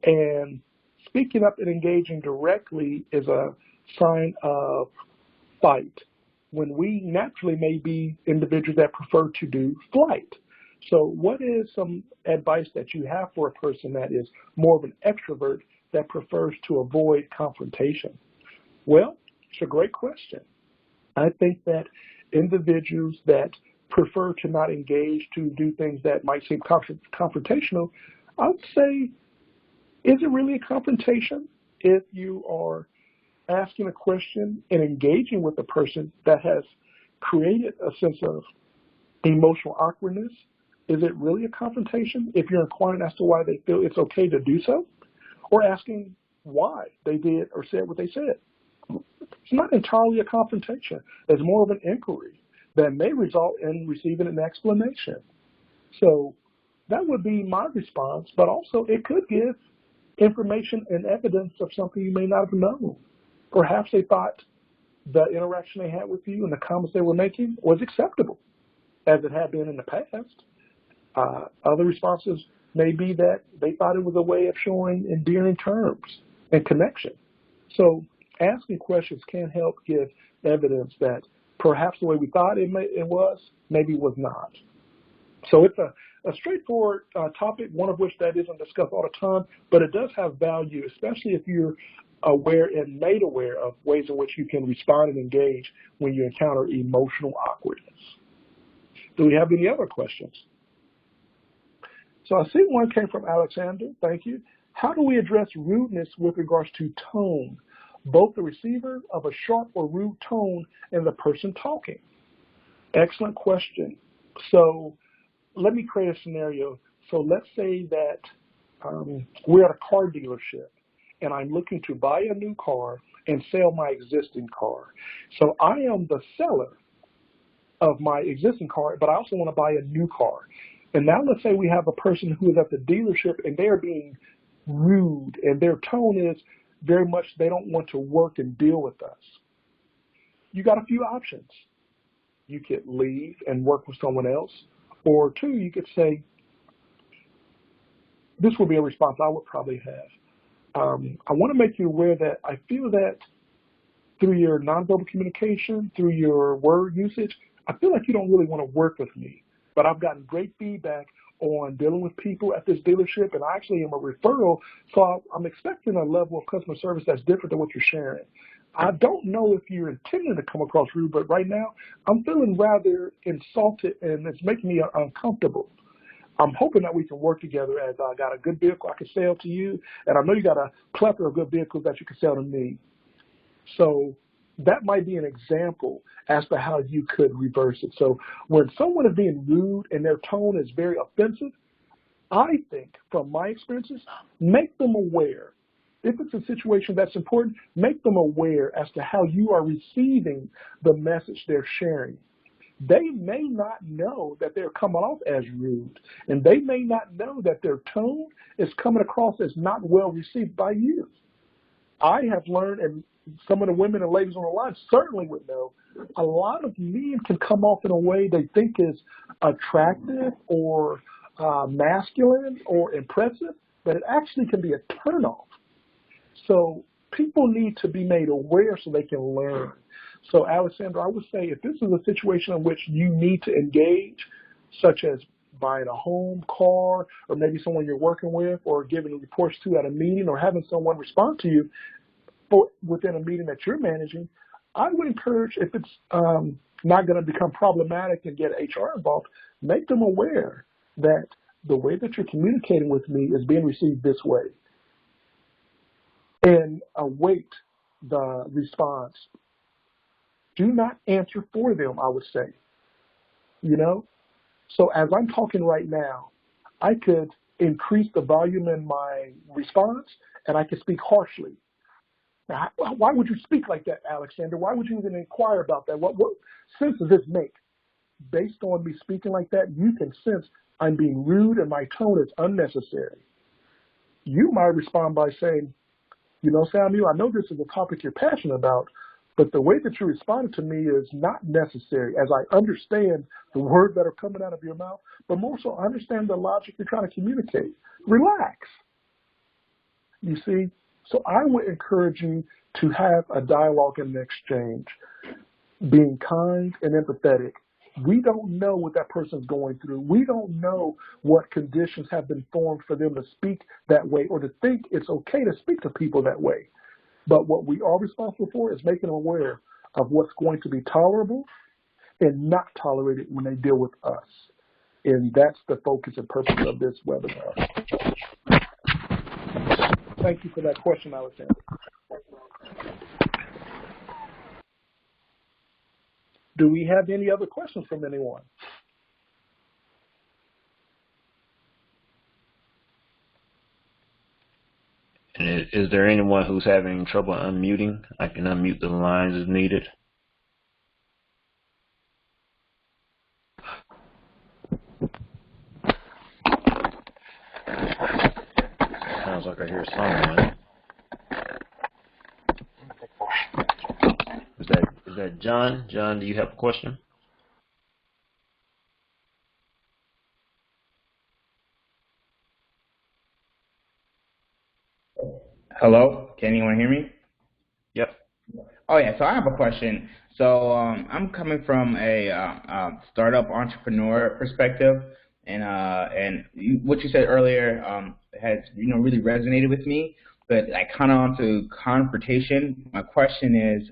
And speaking up and engaging directly is a sign of fight, when we naturally may be individuals that prefer to do flight. So what is some advice that you have for a person that is more of an extrovert that prefers to avoid confrontation? Well, it's a great question. I think that individuals that prefer to not engage, to do things that might seem confrontational, I would say, is it really a confrontation if you are asking a question and engaging with a person that has created a sense of emotional awkwardness? Is it really a confrontation if you're inquiring as to why they feel it's okay to do so, or asking why they did or said what they said? It's not entirely a confrontation. It's more of an inquiry that may result in receiving an explanation. So that would be my response, but also it could give information and evidence of something you may not have known. Perhaps they thought the interaction they had with you and the comments they were making was acceptable, as it had been in the past. Other responses may be that they thought it was a way of showing endearing terms and connection. So asking questions can help give evidence that perhaps the way we thought it was, maybe was not. So it's a straightforward topic, one of which that isn't discussed all the time, but it does have value, especially if you're aware and made aware of ways in which you can respond and engage when you encounter emotional awkwardness. Do we have any other questions? So I see one came from Alexander. Thank you. How do we address rudeness with regards to tone, both the receiver of a sharp or rude tone and the person talking? Excellent question. So let me create a scenario. So let's say that we're at a car dealership and I'm looking to buy a new car and sell my existing car. So I am the seller of my existing car, but I also want to buy a new car. And now let's say we have a person who is at the dealership and they're being rude and their tone is very much they don't want to work and deal with us. You got a few options. You could leave and work with someone else, or two, you could say, this would be a response I would probably have. I want to make you aware that I feel that through your nonverbal communication, through your word usage, I feel like you don't really want to work with me. But I've gotten great feedback on dealing with people at this dealership, and I actually am a referral, so I'm expecting a level of customer service that's different than what you're sharing. I don't know if you're intending to come across rude, but right now I'm feeling rather insulted, and it's making me uncomfortable. I'm hoping that we can work together as I got a good vehicle I can sell to you, and I know you got a plethora of good vehicles that you can sell to me. So that might be an example as to how you could reverse it. So when someone is being rude and their tone is very offensive, I think from my experiences, make them aware. If it's a situation that's important, make them aware as to how you are receiving the message they're sharing. They may not know that they're coming off as rude, and they may not know that their tone is coming across as not well received by you. I have learned, and some of the women and ladies on the line certainly would know, a lot of men can come off in a way they think is attractive or masculine or impressive, but it actually can be a turnoff. So people need to be made aware so they can learn. So Alexandra, I would say if this is a situation in which you need to engage, such as buying a home, car, or maybe someone you're working with, or giving reports to at a meeting, or having someone respond to you within a meeting that you're managing, I would encourage, if it's not going to become problematic and get HR involved, make them aware that the way that you're communicating with me is being received this way. And await the response. Do not answer for them, I would say. You know? So as I'm talking right now, I could increase the volume in my response, and I could speak harshly. Now, why would you speak like that, Alexander? Why would you even inquire about that? What sense does this make? Based on me speaking like that, you can sense I'm being rude and my tone is unnecessary. You might respond by saying, you know, Samuel, I know this is a topic you're passionate about, but the way that you responded to me is not necessary, as I understand the words that are coming out of your mouth, but more so I understand the logic you're trying to communicate. Relax. You see? So I would encourage you to have a dialogue and an exchange, being kind and empathetic. We don't know what that person's going through. We don't know what conditions have been formed for them to speak that way or to think it's okay to speak to people that way. But what we are responsible for is making them aware of what's going to be tolerable and not tolerated when they deal with us. And that's the focus and purpose of this webinar. Thank you for that question, Alexander. Do we have any other questions from anyone? And is there anyone who's having trouble unmuting? I can unmute the lines as needed. Sounds like I hear someone. Is that John? John, do you have a question? Hello, can anyone hear me? Yep. Oh yeah, so I have a question. So I'm coming from a startup entrepreneur perspective, and what you said earlier has really resonated with me. But like kind of onto confrontation, my question is,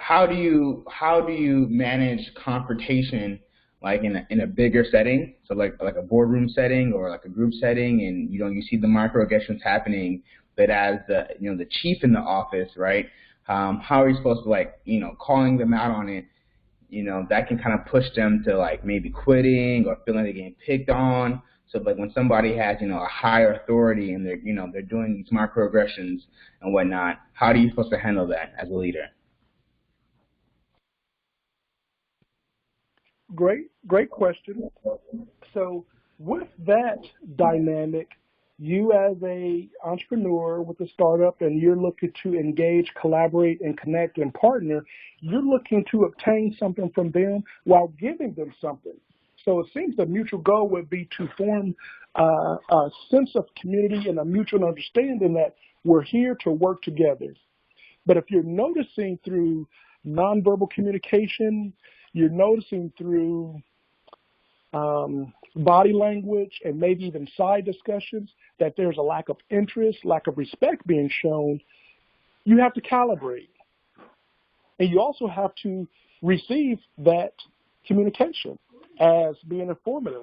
how do you manage confrontation like in a bigger setting, so like a boardroom setting or like a group setting, and you see the microaggressions happening, but as the chief in the office, right? How are you supposed to calling them out on it? That can kind of push them to like maybe quitting or feeling they're getting picked on. So like when somebody has a higher authority and they're doing these microaggressions and whatnot, how are you supposed to handle that as a leader? Great question. So with that dynamic, you as a entrepreneur with a startup and you're looking to engage, collaborate, and connect and partner, you're looking to obtain something from them while giving them something. So it seems the mutual goal would be to form a sense of community and a mutual understanding that we're here to work together. But if you're noticing through nonverbal communication, you're noticing through body language and maybe even side discussions that there's a lack of interest, lack of respect being shown, you have to calibrate. And you also have to receive that communication as being informative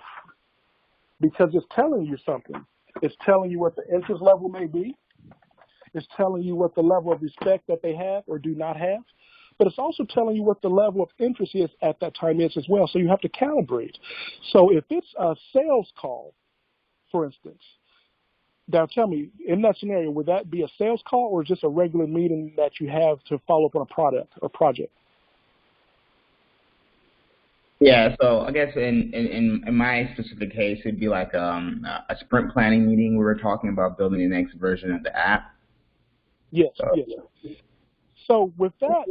because it's telling you something. It's telling you what the interest level may be. It's telling you what the level of respect that they have or do not have. But it's also telling you what the level of interest is at that time is as well. So you have to calibrate. So if it's a sales call, for instance, now tell me, in that scenario, would that be a sales call or just a regular meeting that you have to follow up on a product or project? Yeah, so I guess in my specific case, it'd be like a sprint planning meeting. We were talking about building the next version of the app. Yes, yes. So with that,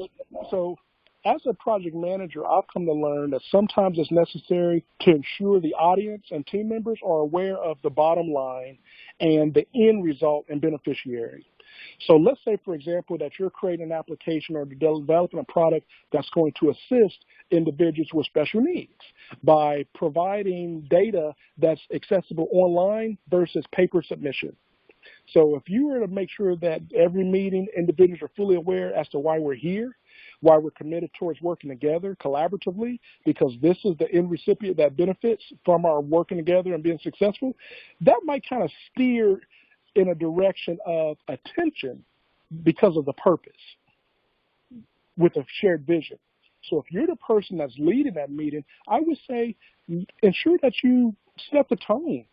as a project manager, I've come to learn that sometimes it's necessary to ensure the audience and team members are aware of the bottom line and the end result and beneficiary. So let's say, for example, that you're creating an application or developing a product that's going to assist individuals with special needs by providing data that's accessible online versus paper submission. So if you were to make sure that every meeting individuals are fully aware as to why we're here, why we're committed towards working together collaboratively, because this is the end recipient that benefits from our working together and being successful, that might kind of steer in a direction of attention because of the purpose with a shared vision. So if you're the person that's leading that meeting, I would say ensure that you set the tone.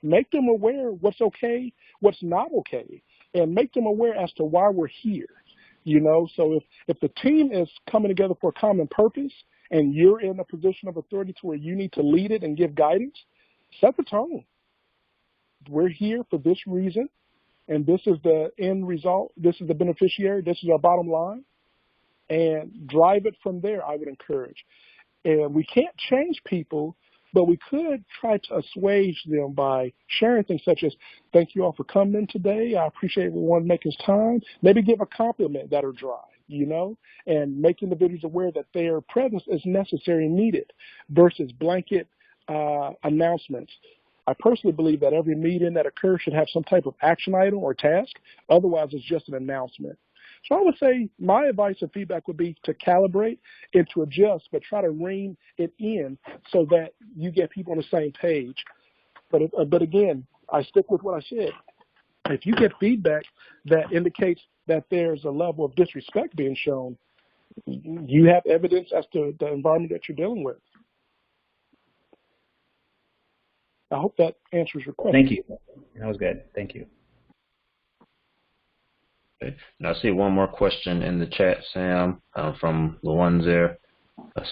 Make them aware what's okay, what's not okay, and make them aware as to why we're here. So if the team is coming together for a common purpose and you're in a position of authority to where you need to lead it and give guidance, set the tone. We're here for this reason, and this is the end result. This is the beneficiary. This is our bottom line. And drive it from there, I would encourage. And we can't change people, but we could try to assuage them by sharing things such as, thank you all for coming in today. I appreciate everyone making time. Maybe give a compliment that'll drive, and make individuals aware that their presence is necessary and needed versus blanket announcements. I personally believe that every meeting that occurs should have some type of action item or task. Otherwise, it's just an announcement. So I would say my advice and feedback would be to calibrate and to adjust, but try to rein it in so that you get people on the same page. But again, I stick with what I said. If you get feedback that indicates that there's a level of disrespect being shown, you have evidence as to the environment that you're dealing with. I hope that answers your question. Thank you. That was good. Thank you. Okay. Now I see one more question in the chat, Sam, from the ones there,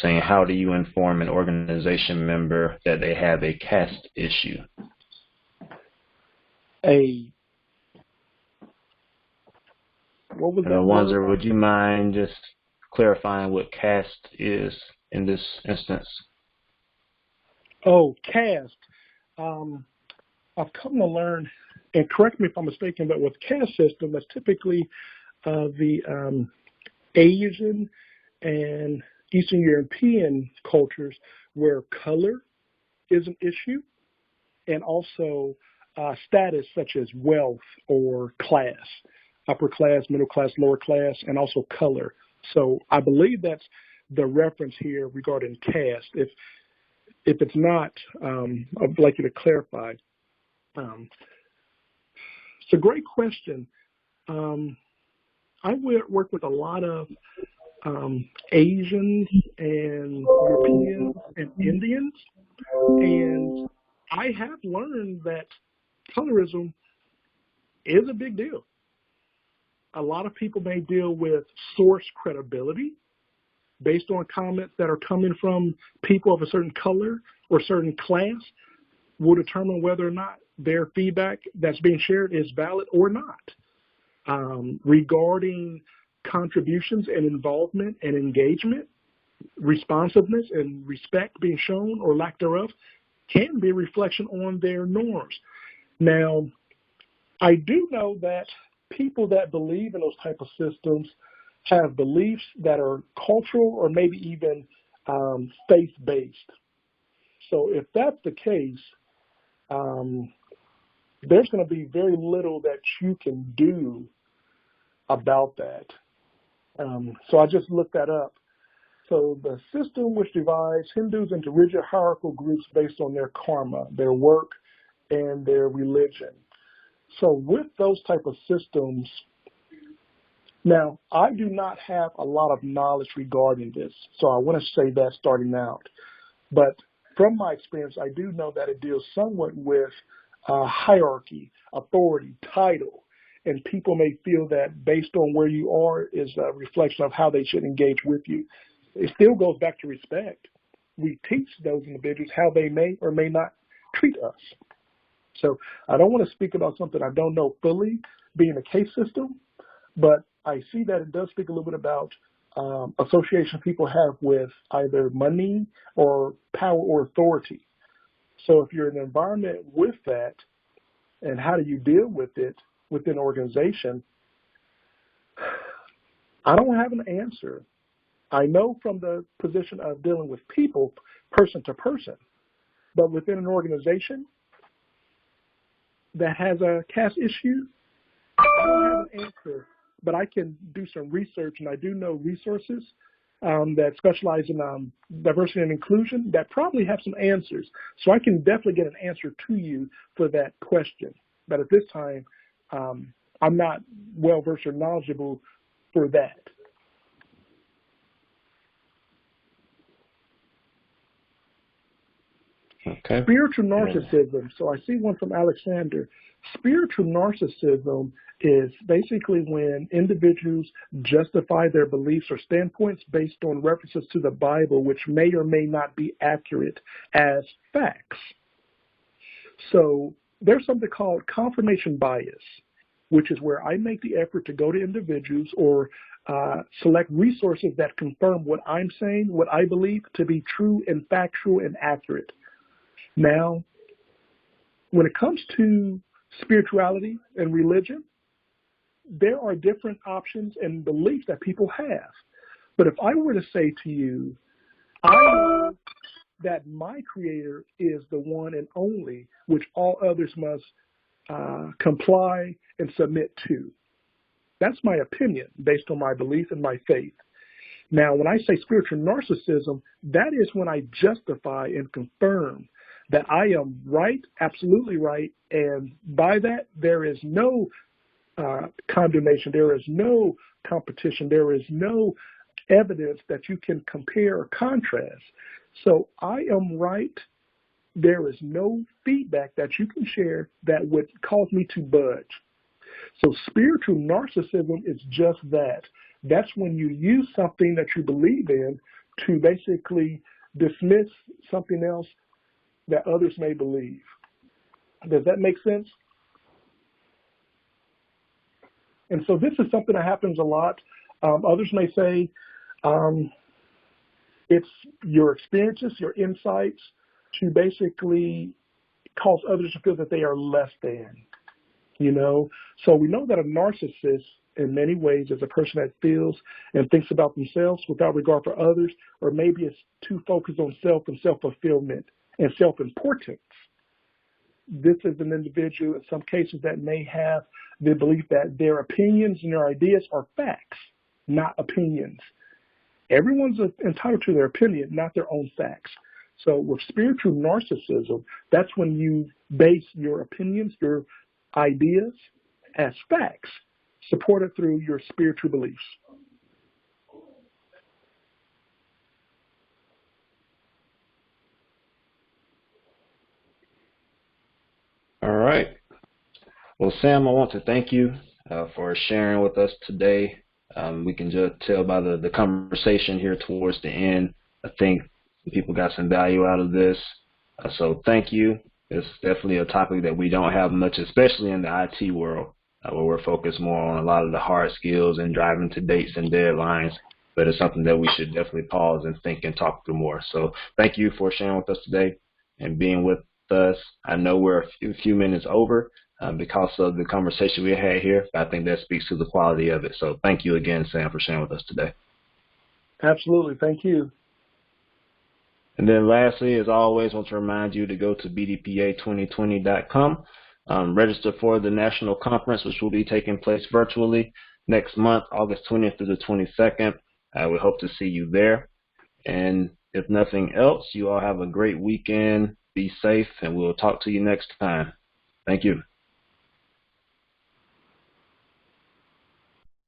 saying, how do you inform an organization member that they have a caste issue? What was that? Wanzer, would you mind just clarifying what caste is in this instance? Oh, caste. I've come to learn, and correct me if I'm mistaken, but with caste system, that's typically the Asian and Eastern European cultures where color is an issue, and also status such as wealth or class, upper class, middle class, lower class, and also color So I believe that's the reference here regarding caste. If it's not, I'd like you to clarify. It's a great question. I work with a lot of Asians and Europeans and Indians, and I have learned that colorism is a big deal. A lot of people may deal with source credibility based on comments that are coming from people of a certain color or certain class will determine whether or not their feedback that's being shared is valid or not. Regarding contributions and involvement and engagement, responsiveness and respect being shown or lack thereof can be a reflection on their norms. Now, I do know that people that believe in those type of systems have beliefs that are cultural or maybe even faith-based. So if that's the case, there's going to be very little that you can do about that. So I just looked that up. So the system which divides Hindus into rigid hierarchical groups based on their karma, their work, and their religion. So with those type of systems, now I do not have a lot of knowledge regarding this, so I want to say that starting out. But from my experience, I do know that it deals somewhat with hierarchy, authority, title, and people may feel that based on where you are is a reflection of how they should engage with you. It still goes back to respect. We teach those individuals how they may or may not treat us. So I don't want to speak about something I don't know fully, being a case system, but I see that it does speak a little bit about association people have with either money or power or authority. So if you're in an environment with that, and how do you deal with it within an organization, I don't have an answer. I know from the position of dealing with people, person to person, but within an organization that has a caste issue, I don't have an answer, but I can do some research, and I do know resources that specialize in diversity and inclusion that probably have some answers. So I can definitely get an answer to you for that question. But at this time, I'm not well-versed or knowledgeable for that. Okay. Spiritual narcissism. So I see one from Alexander. Spiritual narcissism is basically when individuals justify their beliefs or standpoints based on references to the Bible, which may or may not be accurate as facts. So there's something called confirmation bias, which is where I make the effort to go to individuals or select resources that confirm what I'm saying, what I believe to be true and factual and accurate. Now, when it comes to spirituality and religion, there are different options and beliefs that people have. But if I were to say to you, I know that my Creator is the one and only which all others must comply and submit to. That's my opinion based on my belief and my faith. Now, when I say spiritual narcissism, that is when I justify and confirm that I am right, absolutely right, and by that there is no condemnation, there is no competition, there is no evidence that you can compare or contrast. So I am right. There is no feedback that you can share that would cause me to budge. So spiritual narcissism is just that. That's when you use something that you believe in to basically dismiss something else that others may believe. Does that make sense? And so this is something that happens a lot. Others may say it's your experiences, your insights to basically cause others to feel that they are less than, you know. So we know that a narcissist in many ways is a person that feels and thinks about themselves without regard for others, or maybe it's too focused on self and self-fulfillment and self-importance. This is an individual in some cases that may have the belief that their opinions and their ideas are facts. not opinions. Everyone's entitled to their opinion, not their own facts. So with spiritual narcissism, that's when you base your opinions, your ideas as facts, supported through your spiritual beliefs. All right. Well, Sam, I want to thank you for sharing with us today. We can just tell by the conversation here towards the end, I think people got some value out of this. So thank you. It's definitely a topic that we don't have much, especially in the IT world, where we're focused more on a lot of the hard skills and driving to dates and deadlines. But it's something that we should definitely pause and think and talk through more. So thank you for sharing with us today and being with us. I know we're a few minutes over because of the conversation we had here, but I think that speaks to the quality of it. So thank you again, Sam, for sharing with us today. Absolutely. Thank you. And then lastly, as always, I want to remind you to go to bdpa2020.com, register for the national conference, which will be taking place virtually next month, August 20th through the 22nd. We hope to see you there. And if nothing else, you all have a great weekend. Be safe, and we'll talk to you next time. Thank you.